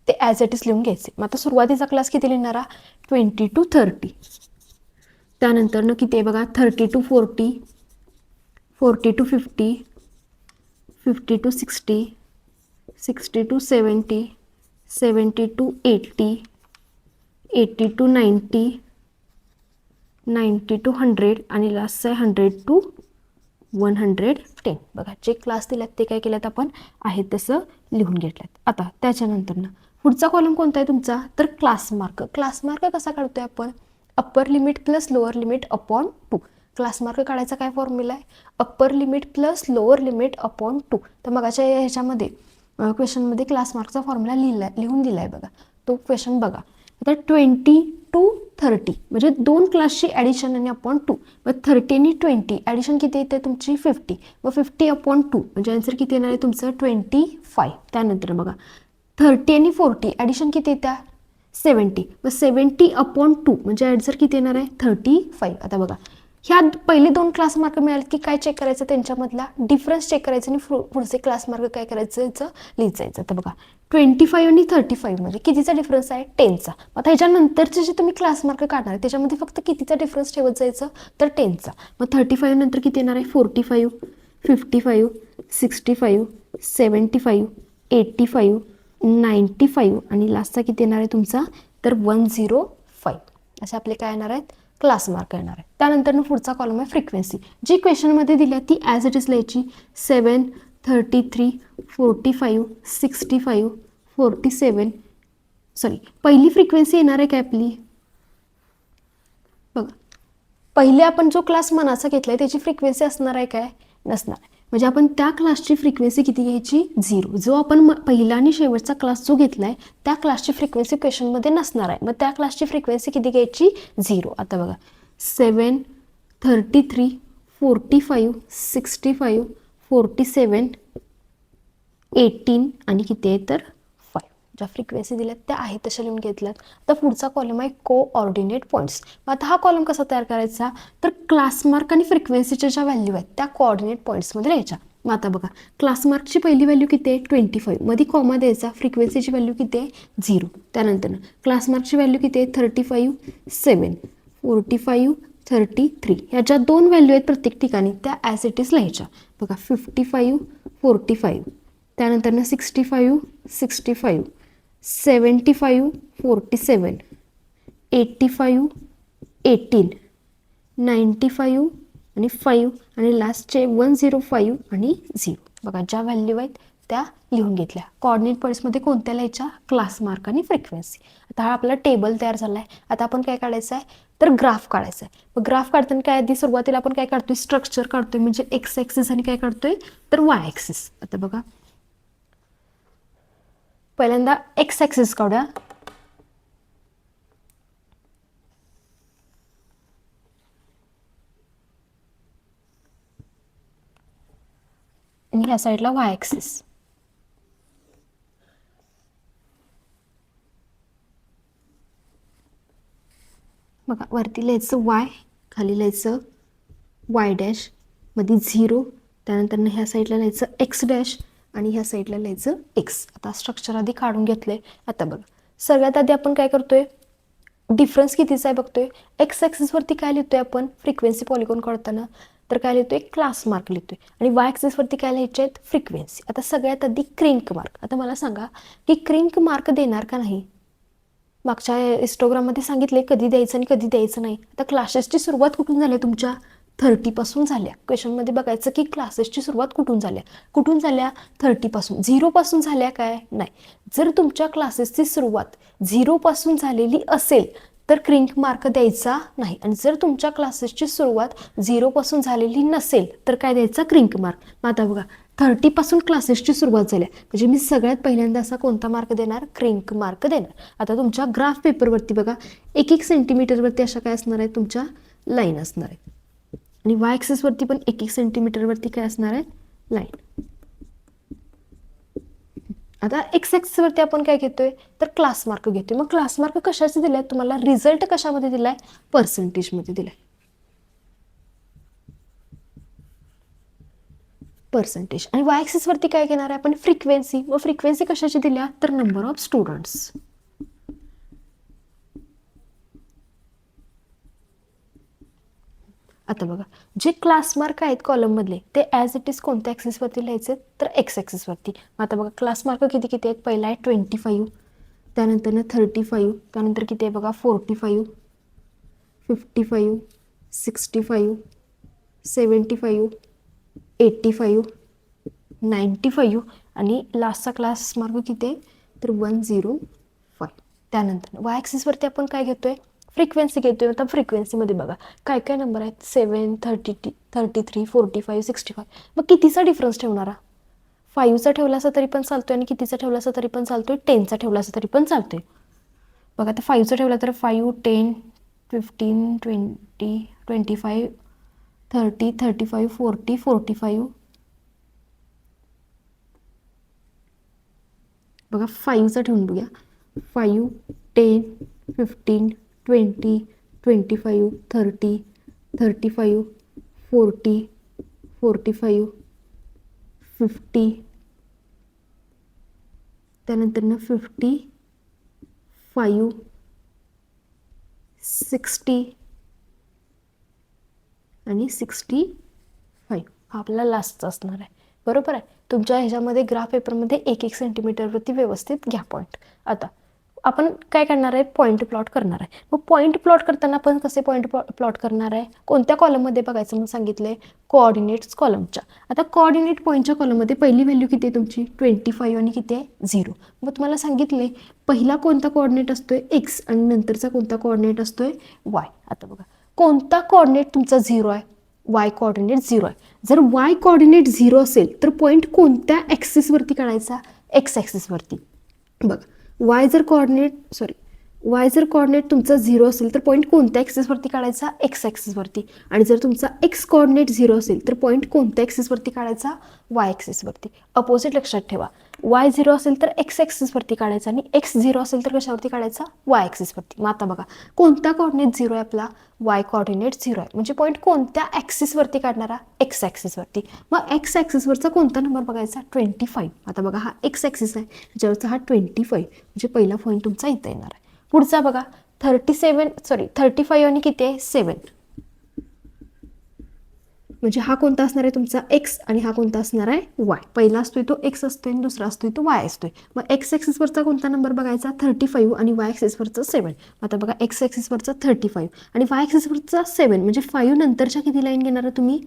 ते ॲज इट इज लिहून घ्यायचे. मग आता सुरुवातीचा क्लास किती लिहिणारा, 20 to 30. त्यानंतरनं किती आहे बघा, 30 to 40, 40 to 50, 50 to 60, 60 to 70, 70 to 80, 80 to 90, 90 to 100 आणि लास्ट आहे 100 to 110. बघा जे क्लास दिल्यात ते काय केल्यात आपण आहेत तसं लिहून घेतल्यात. आता त्याच्यानंतरनं पुढचा कॉलम कोणता आहे तुमचा, तर क्लास मार्क. क्लास मार्क कसा काढतोय आपण, upper limit plus lower limit upon 2. Class mark काढायचा काय फॉर्म्युला आहे, upper limit plus lower limit upon 2. तर मगाच्या ह्याच्यामध्ये क्वेश्चनमध्ये क्लास मार्कचा फॉर्म्युला लिहून दिला आहे बघा, तो क्वेश्चन बघा. आता 20 to 30 म्हणजे दोन क्लासची ॲडिशन आणि अपॉन 2. मग 30 आणि 20 ॲडिशन किती येते तुमची 50. मग 50 अपॉन 2 म्हणजे आन्सर किती येणार आहे तुमचं 25. त्यानंतर बघा 30 आणि 40 ॲडिशन किती येत्या 70. मग 70 अपॉन 2 म्हणजे आन्सर किती येणार आहे 35. आता बघा ह्या पहिले दोन क्लास मार्क मिळाले की काय चेक करायचं, त्यांच्यामधला डिफरन्स चेक करायचं आणि पुढचे क्लास मार्क काय करायचं याचं लिहित जायचं. तर बघा 25 आणि 35 म्हणजे कितीचा डिफरन्स आहे 10चा. आता ह्याच्यानंतरचे जे तुम्ही क्लास मार्क काढणार आहे त्याच्यामध्ये फक्त कितीचा डिफरन्स ठेवत जायचं तर 10चा. मग 35 नंतर किती येणार आहे 45, 55, 65, 75, 85, 95 आणि लास्टचा किती येणार आहे तुमचा तर 105. असे आपले काय येणार आहेत क्लास मार्क येणार आहे. त्यानंतर पुढचा कॉलम आहे फ्रिक्वेन्सी. जी क्वेश्चनमध्ये दिली आहे ती ॲज इट इज लिहायची. 7, 33, 45, 65, 47. पहिली फ्रिक्वेन्सी येणार आहे काय आपली बघा, पहिले आपण जो क्लास मनाचा घेतलाय त्याची फ्रिक्वेन्सी असणार आहे काय? नसणार आहे. म्हणजे आपण त्या क्लासची फ्रिक्वेन्सी किती घ्यायची? 0. जो आपण पहिला आणि शेवटचा क्लास जो घेतलाय त्या क्लासची फ्रिक्वेन्सी क्वेश्चनमध्ये नसणार आहे. मग त्या क्लासची फ्रिक्वेन्सी किती घ्यायची? 0. आता बघा 7, 33, 45, 65, 47, 18 आणि किती आहे तर 5. ज्या फ्रिक्वेन्सी दिल्यात त्या आहेत तशा लिहून घेतल्यात. आता पुढचा कॉलम आहे कोऑर्डिनेट पॉईंट्स. मग आता हा कॉलम कसा तयार करायचा? तर क्लास मार्क आणि फ्रिक्वेन्सीच्या ज्या व्हॅल्यू आहेत त्या कोऑर्डिनेट पॉईंट्समध्ये लिहायच्या. मग आता बघा क्लास मार्कची पहिली व्हॅल्यू किती आहे? 25. मध्ये कॉमा द्यायचा. फ्रिक्वेन्सीची व्हॅल्यू किती आहे? 0. त्यानंतर क्लास मार्कची व्हॅल्यू किती आहे? 35, 7, 45, 33. ह्या ज्या 2 व्हॅल्यू आहेत प्रत्येक ठिकाणी त्या ॲज इट इज लिहायच्या. बघा 55, 45. त्यानंतर 65, 65, 75, 47, 85, 18, 95 आणि 5 आणि लास्टचे 105 आणि 0. बघा ज्या व्हॅल्यू आहेत त्या लिहून घेतल्या. कोऑर्डिनेट पॉईंट्समध्ये कोणत्या लिहायच्या? क्लास मार्क आणि फ्रिक्वेन्सी. आता हा आपला टेबल तयार झाला आहे. आता आपण काय काढायचं आहे? तर ग्राफ काढायचा आहे. मग ग्राफ काढताना काय आधी सुरुवातीला आपण काय काढतोय? स्ट्रक्चर काढतोय. म्हणजे एक्स ॲक्सिस आणि काय काढतोय तर वाय ॲक्सिस. आता बघा पहिल्यांदा एक्स ॲक्सिस काढूया. आणि ह्या साईडला वाय ॲक्सिस. बघा वरती लिहायचं वाय, खाली लिहायचं वाय डॅश, मध्ये 0. त्यानंतर ह्या साईडला लिहायचं एक्स डॅश आणि ह्या साईडला लिहायचं एक्स. आता स्ट्रक्चर आधी काढून घेतलंय. आता बघा सगळ्यात आधी आपण काय करतोय? डिफरन्स कितीचा आहे बघतोय. एक्स ॲक्सिसवरती काय लिहितोय आपण? फ्रिक्वेन्सी पॉलिगॉन काढताना तर काय लिहितोय? क्लास मार्क लिहितोय. आणि वाय ॲक्सिसवरती काय लिहायचे आहेत? फ्रिक्वेन्सी. आता सगळ्यात आधी क्रिंक मार्क. आता मला सांगा की क्रिंक मार्क देणार का नाही? मागच्या हिस्टोग्राममध्ये सांगितले कधी द्यायचं आणि कधी द्यायचं नाही. आता क्लासेसची सुरुवात कुठून झाली तुमच्या? 30 पासून झाल्या. क्वेश्चनमध्ये बघायचं की क्लासेसची सुरुवात कुठून झाल्या? कुठून झाल्या? 30 पासून. 0 पासून झाल्या काय? नाही. जर तुमच्या क्लासेसची सुरुवात 0 पासून झालेली असेल तर क्रिंक मार्क द्यायचा नाही. आणि जर तुमच्या क्लासेसची सुरुवात 0 पासून झालेली नसेल तर काय द्यायचा? Crick mark. मग आता बघा 30 पासून क्लासेसची सुरुवात झाल्या म्हणजे मी सगळ्यात पहिल्यांदा असा कोणता मार्क देणार? क्रिंक मार्क देणार. आता तुमच्या ग्राफ पेपरवरती बघा 1-1 सेंटीमीटरवरती अशा काय असणार आहे? तुमच्या लाईन असणार आहे. आणि वाय ॲक्सिसवरती पण 1-1 सेंटीमीटरवरती काय असणार आहे? लाईन. आता एक्स ॲक्सिसवरती आपण काय घेतोय? तर क्लास मार्क घेतोय. मग क्लास मार्क कशाचे दिलाय तुम्हाला? रिझल्ट कशामध्ये दिलाय? पर्सेंटेजमध्ये दिलाय. पर्सेंटेज. आणि वाय ॲक्सिसवरती काय घेणार आहे आपण? फ्रिक्वेन्सी. व फ्रिक्वेन्सी कशाची दिल्या? तर नंबर ऑफ स्टुडंट्स. आता बघा जे क्लास मार्क आहेत कॉलममधले ते ॲज इट इज कोणत्या ॲक्सिसवरती लिहायचे? तर एक्स ॲक्सिसवरती. आता बघा क्लास मार्क किती किती आहेत? पहिला आहे 25, त्यानंतर 35, त्यानंतर किती आहे बघा 45, 55, 65, 75, 85, 95 आणि लास्टचा क्लास मार्क किती आहे? तर 105. त्यानंतर वाय ॲक्सिसवरती आपण काय घेतोय? फ्रिक्वेन्सी घेतोय. आता फ्रिक्वेन्सीमध्ये बघा काय काय नंबर आहेत? 7, 33, 45, 65. मग कितीचा डिफरन्स ठेवणारा? 5चा ठेवला असता तरी पण चालतोय आणि कितीचा ठेवला असता तरी पण चालतोय? 10चा ठेवला असता तरी पण चालतोय. बघा आता 5चा ठेवला तर 5, 10, 15, 20, 25, 30, 35, 40, 45. बघा 5चा ठेवून बघूया. 5, 10, 15, 20, 25, 30, 35, 40, 45, 50. त्यानंतर 55, 60 आणि 65. हा आपला लास्टचा असणार आहे. बरोबर आहे. तुमच्या ह्याच्यामध्ये ग्राफ पेपरमध्ये 1-1 सेंटीमीटरवरती व्यवस्थित घ्या पॉईंट. आता आपण काय करणार आहे? पॉईंट प्लॉट करणार आहे. मग पॉईंट प्लॉट करताना आपण कसे पॉईंट प्लॉट करणार आहे? कोणत्या कॉलममध्ये बघायचं म्हणून सांगितलंय? कोऑर्डिनेट्स कॉलमच्या. आता कोऑर्डिनेट पॉईंटच्या कॉलममध्ये पहिली व्हॅल्यू किती आहे तुमची? 25 आणि किती आहे? 0. मग तुम्हाला सांगितले पहिला कोणता कोऑर्डिनेट असतोय? एक्स आणि नंतरचा कोणता कोऑर्डिनेट असतोय? वाय. आता बघा कोणता कोऑर्डिनेट तुमचा 0 आहे? वाय कोऑर्डिनेट 0 आहे. जर वाय कोऑर्डिनेट 0 असेल तर पॉईंट कोणत्या ॲक्सिसवरती काढायचा? एक्स ॲक्सिसवरती. बघ, वाय जर कोऑर्डिनेट तुमचा 0 असेल तर पॉईंट कोणत्या ॲक्सिसवरती काढायचा? एक्स ॲक्सिसवरती. आणि जर तुमचा एक्स कोऑर्डिनेट 0 असेल तर पॉईंट कोणत्या ॲक्सिसवरती काढायचा? वाय ॲक्सिसवरती. अपोजिट लक्षात ठेवा. वाय 0 असेल तर एक्स ॲक्सिसवरती काढायचा आणि एक्स 0 असेल तर कशावरती काढायचा? वाय ॲक्सिसवरती. मग आता बघा, कोणता कोऑर्डिनेट 0 आहे आपला? वाय कोऑर्डिनेट 0 आहे. म्हणजे पॉईंट कोणत्या ॲक्सिसवरती काढणारा? एक्स ॲक्सिसवरती. मग एक्स ॲक्सिसवरचा कोणता नंबर बघायचा? 25. आता बघा, हा एक्स ॲक्सिस आहे, ज्यावरचा हा 25 म्हणजे पहिला पॉईंट तुमचा इथं येणार आहे. पुढचा बघा, 35 आणि किती आहे? 7. म्हणजे हा कोणता असणार आहे तुमचा? एक्स. आणि हा कोणता असणार आहे? वाय. पहिला असतोय तो एक्स असतोय आणि दुसरा असतोय तो वाय असतोय. मग एक्स ॲक्सिसवरचा कोणता नंबर बघायचा? 35 आणि वाय ॲक्सिसवरचा 7. आता बघा, एक्स ॲक्सिसवरचा 35 आणि वाय ॲक्सिसवरचा 7 म्हणजे 5 नंतरच्या किती लाईन घेणार तुम्ही?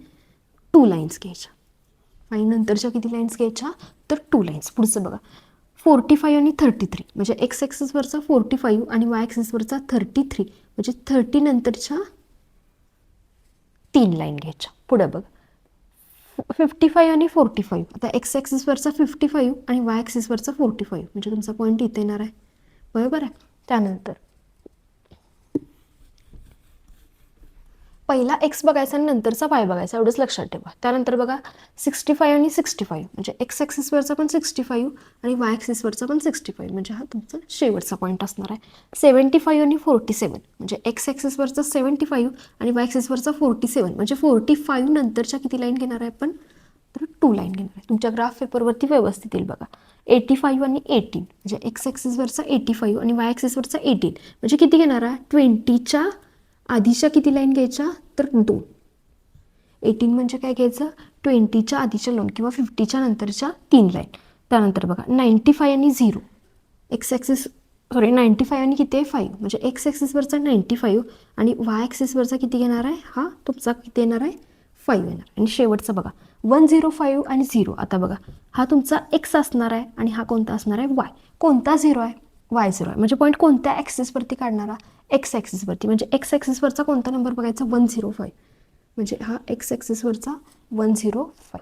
2 लाईन्स घ्यायच्या. 5 नंतरच्या किती लाईन्स घ्यायच्या? तर 2 लाईन्स. पुढचं बघा, 45 आणि 33 म्हणजे एक्स ॲक्सिसवरचा 45 आणि वाय ॲक्सिसवरचा 33 म्हणजे 30 नंतरच्या 3 लाईन घ्यायच्या. पुढे बघ, 55 आणि 45. आता एक्स ॲक्सिसवरचा 55 आणि वाय ॲक्सिसवरचा 45 म्हणजे तुमचा पॉईंट इथे येणार आहे. बरोबर आहे. त्यानंतर पहिला एक्स बघायचा आणि नंतरचा वाय बघायचा, एवढंच लक्षात ठेवा. त्यानंतर बघा, 65 आणि 65 म्हणजे एक्स ॲक्सिसवरचा पण 65 आणि वाय ॲक्सिसवरचा पण 65 म्हणजे हा तुमचा शेवटचा पॉईंट असणार आहे. 75 आणि 47 म्हणजे एक्स ॲक्सिसवरचा 75 आणि वाय ॲक्सिसवरचा 47 म्हणजे 45 नंतरच्या किती लाईन घेणार आहे आपण? तर 2 लाईन घेणार आहे. तुमच्या ग्राफ पेपरवरती व्यवस्थित येईल बघा. 85 आणि 18 म्हणजे एक्स ॲक्सिसवरचा 85 आणि वाय ॲक्सिसवरचा 18 म्हणजे किती घेणार आहे? 20च्या आधीच्या किती लाईन घ्यायच्या? तर 2. 18 म्हणजे काय घ्यायचं? 20च्या आधीच्या लाईन किंवा 50च्या नंतरच्या 3 लाईन. त्यानंतर बघा, 95 आणि 0 एक्स ॲक्सिस 95 आणि किती आहे? 5 म्हणजे एक्स ॲक्सिसवरचा 95 आणि वाय ॲक्सिसवरचा किती घेणार आहे? हा तुमचा किती येणार आहे? 5 येणार. आणि शेवटचा बघा, 105 आणि 0. आता बघा, हा तुमचा एक्स असणार आहे आणि हा कोणता असणार आहे? वाय. कोणता 0 आहे? वाय 0 आहे. म्हणजे पॉईंट कोणत्या ॲक्सिसवरती काढणारा? एक्स ॲक्सिसवरती. म्हणजे एक्स ॲक्सिसवरचा कोणता नंबर बघायचा? 105 म्हणजे हा एक्स ॲक्सिसवरचा 105.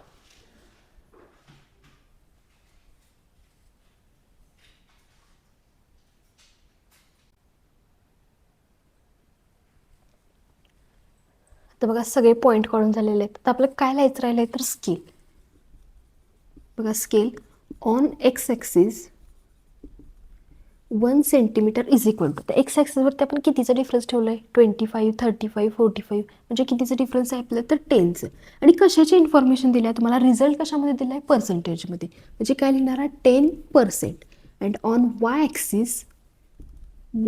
तर बघा, सगळे पॉईंट काढून झालेले आहेत. तर आपल्याला काय लिहायचं राहिलं आहे? तर स्केल. बघा, scale on X axis 1 centimetre is equal to. तर एक्स ॲक्सिसवरती आपण कितीचा डिफरन्स ठेवला आहे? 25, 35, 45 म्हणजे कितीचा डिफरन्स आहे आपल्याला? तर 10चं. आणि कशाची इन्फॉर्मेशन दिली आहे तुम्हाला? रिझल्ट कशामध्ये दिला आहे? पर्सेंटेजमध्ये. म्हणजे काय लिहिणार आहे? 10%. And on Y axis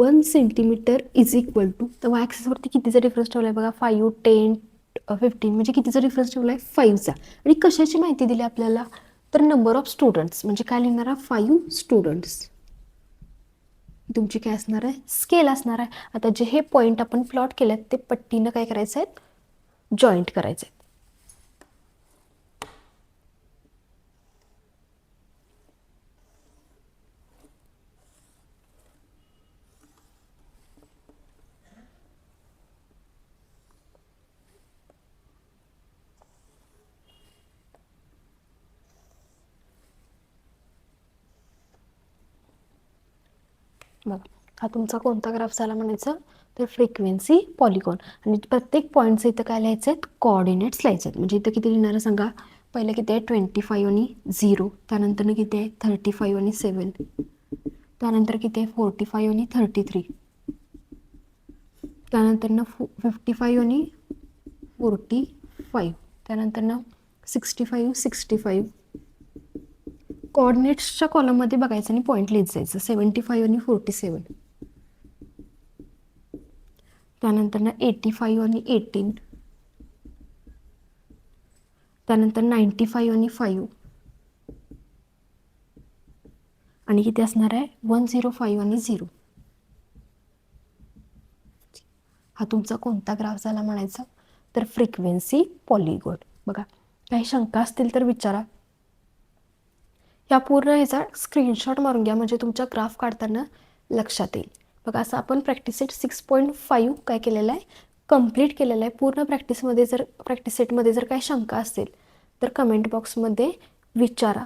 1 centimetre is equal to. तर वाय ॲक्सिसवरती कितीचा डिफरन्स ठेवला आहे? बघा, 5, 10, 15 म्हणजे कितीचा डिफरन्स ठेवला आहे? 5चा. आणि कशाची माहिती दिली आपल्याला? तर नंबर ऑफ स्टुडंट्स म्हणजे काय लिहिणार आहे? 5 स्टुडंट्स. तुमची काय असणार आहे? स्केल असणार आहे. आता जे हे पॉईंट आपण प्लॉट केले आहेत ते पट्टीनं काय करायचं आहेत? जॉईंट करायचे आहेत. बघा, हा तुमचा कोणता ग्राफ झाला म्हणायचं? तर फ्रिक्वेन्सी पॉलिगॉन. आणि प्रत्येक पॉईंटचं इथं काय लिहायचं आहेत? कोऑर्डिनेट्स लिहायचे आहेत. म्हणजे इथं किती लिहिणार आहे सांगा? पहिलं किती आहे? 25 आणि 0. त्यानंतर किती आहे? 35 आणि 7. त्यानंतर किती आहे? 45 आणि 33. त्यानंतर 55 आणि 45. त्यानंतर 65, 65. कोऑर्डिनेट्सच्या कॉलममध्ये बघायचं आणि पॉईंट लिहित जायचं. 75 आणि 47. त्यानंतर 85 आणि 18. त्यानंतर 95 आणि 5. आणि किती असणार आहे? 105 आणि 0. हा तुमचा कोणता ग्राफ झाला म्हणायचा? तर फ्रिक्वेन्सी पॉलिगॉन. बघा, काही शंका असतील तर विचारा. या पूर्ण ह्याचा स्क्रीनशॉट मारून घ्या म्हणजे तुमच्या ग्राफ काढताना लक्षात येईल. बघा, असं आपण प्रॅक्टिस सेट 6.5 काय केलेलं आहे? कंप्लीट केलेलं आहे. पूर्ण प्रॅक्टिस सेटमध्ये जर काही शंका असेल तर कमेंट बॉक्समध्ये विचारा.